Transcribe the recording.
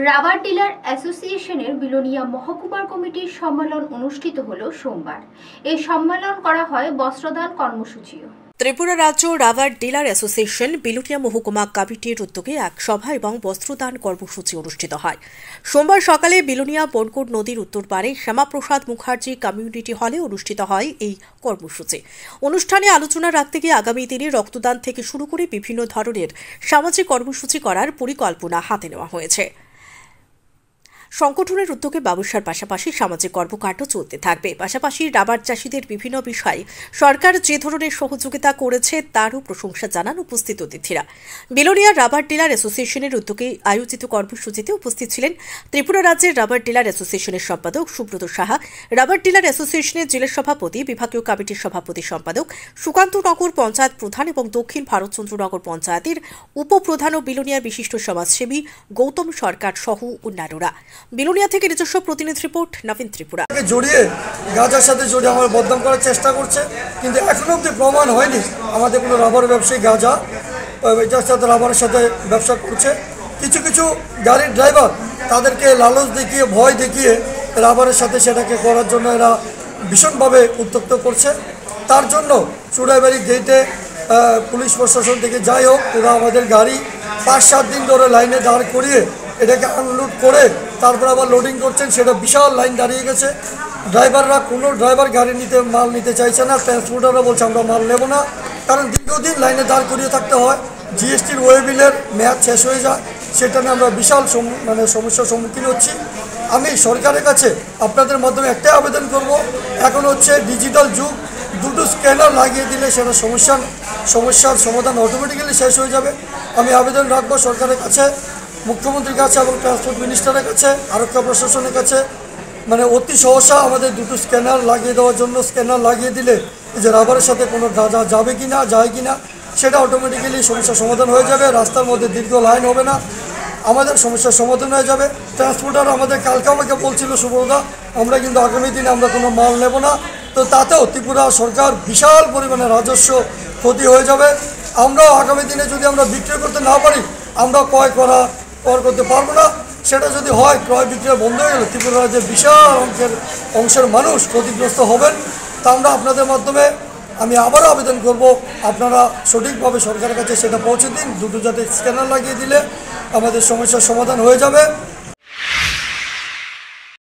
Rubber dealer অ্যাসোসিয়েশনের বিলোনিয়া মহকুমার কমিটির সম্মেলন অনুষ্ঠিত হলো সোমবার। এই সম্মেলন করা হয় বস্ত্রদান কর্মসূচিও। ত্রিপুরা রাজ্য রাবার ডিলার অ্যাসোসিয়েশন বিলোনিয়া মহকুমা কমিটির উদ্যোগে এক সভা এবং বস্ত্রদান কর্মসূচি অনুষ্ঠিত হয়। সোমবার সকালে বিলোনিয়া বনকোট নদীর উত্তর পারে শ্যামাপ্রসাদ মুখার্জি কমিউনিটি হলে অনুষ্ঠিত হয় এই কর্মসূচি। অনুষ্ঠানে আলোচনা রাখতে গিয়ে আগামী দিনে রক্তদান থেকে শুরু করে বিভিন্ন ধরনের সামাজিক কর্মসূচি করার পরিকল্পনা হাতে নেওয়া হয়েছে। সংগঠনের উদ্যোগে ব্যবসার পাশাপাশি সামাজিক কর্মকাণ্ড চলতে থাকবে। পাশাপাশি রাবার চাষিদের বিভিন্ন বিষয়ে সরকার যে ধরনের সহযোগিতা করেছে তারও প্রশংসা জানান উপস্থিত অতিথিরা। বিলোনিয়া রাবার ডিলার অ্যাসোসিয়েশনের উদ্যোগে আয়োজিত কর্মসূচিতে উপস্থিত ছিলেন ত্রিপুরা রাজ্যের রাবার ডিলার অ্যাসোসিয়েশনের সম্পাদক সুব্রত সাহা, রাবার ডিলার অ্যাসোসিয়েশনের জেলা সভাপতি, বিভাগীয় কমিটির সভাপতি সম্পাদক সুকান্তনগর পঞ্চায়েত প্রধান এবং দক্ষিণ ভারতচন্দ্রনগর পঞ্চায়েতের উপপ্রধান ও বিলোনিয়ার বিশিষ্ট সমাজসেবী গৌতম সরকার সহ অন্যান্যরা। বিলোনিয়া থেকে নিজস্ব প্রতিনিধি রিপোর্ট, নবীন ত্রিপুরা। জড়িয়ে গাঁজার সাথে জড়িয়ে আমার বদনাম করার চেষ্টা করছে, কিন্তু এখনো অব্দি প্রমাণ হয়নি আমাদের কোনো রাবার ব্যবসায়ী গাঁজা এটার সাথে রাবারের সাথে ব্যবসা করছে। কিছু কিছু গাড়ির ড্রাইভার তাদেরকে লালচ দেখিয়ে, ভয় দেখিয়ে রাবারের সাথে সেটাকে করার জন্য এরা ভীষণভাবে উত্ত্যক্ত করছে। তার জন্য চুড়াইবাড়ি গেটে পুলিশ প্রশাসন থেকে যাই হোক, ওরা আমাদের গাড়ি 5-7 দিন ধরে লাইনে দাঁড় করিয়ে এটাকে আনলোড করে তারপর আবার লোডিং করছেন। সেটা বিশাল লাইন দাঁড়িয়ে গেছে। ড্রাইভাররা, কোনো ড্রাইভার গাড়ি মাল নিতে চাইছে না। ট্রান্সপোর্টাররা বলছে আমরা মাল নেব না, কারণ দীর্ঘদিন লাইনে দাঁড় করিয়ে থাকতে হয়। জিএসটির ওয়ে বিলের মেয়াদ শেষ হয়ে যায়, সেটা নিয়ে আমরা বিশাল সমস্যার সম্মুখীন হচ্ছি। আমি সরকারের কাছে আপনাদের মাধ্যমে একটাই আবেদন করব, এখন হচ্ছে ডিজিটাল যুগ, দুটো স্ক্যানার লাগিয়ে দিলে সেটা সমস্যার সমাধান অটোমেটিক্যালি শেষ হয়ে যাবে। আমি আবেদন রাখবো সরকারের কাছে, মুখ্যমন্ত্রীর কাছে এবং ট্রান্সপোর্ট মিনিস্টারের কাছে, আরক্ষা প্রশাসনের কাছে, অতি সহসা আমাদের দুটো স্ক্যানার লাগিয়ে দেওয়ার জন্য। স্ক্যানার লাগিয়ে দিলে যে রাবারের সাথে কোনো গাঁজা যাবে কি না, যায় কি না, সেটা অটোমেটিক্যালি সমস্যার সমাধান হয়ে যাবে। রাস্তার মধ্যে দীর্ঘ লাইন হবে না, আমাদের সমস্যার সমাধান হয়ে যাবে। ট্রান্সপোর্টার আমাদের কালকে আমাকে বলছিল, সুব্রতদা আমরা কিন্তু আগামী দিনে আমরা কোনো মাল নেব না। তো তাতেও ত্রিপুরা সরকার বিশাল পরিমাণে রাজস্ব ক্ষতি হয়ে যাবে। আমরাও আগামী দিনে যদি আমরা বিক্রয় করতে না পারি, আমরা ক্রয় করতে পারবো না। সেটা যদি হয়, ক্রয় বিক্রয় বন্ধ হয়ে গেলে ত্রিপুরা রাজ্যের বিশাল অংশের মানুষ ক্ষতিগ্রস্ত হবেন। তা আমরা আপনাদের মাধ্যমে আমি আবারও আবেদন করব, আপনারা সঠিকভাবে সরকারের কাছে সেটা পৌঁছে দিন। দুটো যাতে স্ক্যানার লাগিয়ে দিলে আমাদের সমস্যার সমাধান হয়ে যাবে।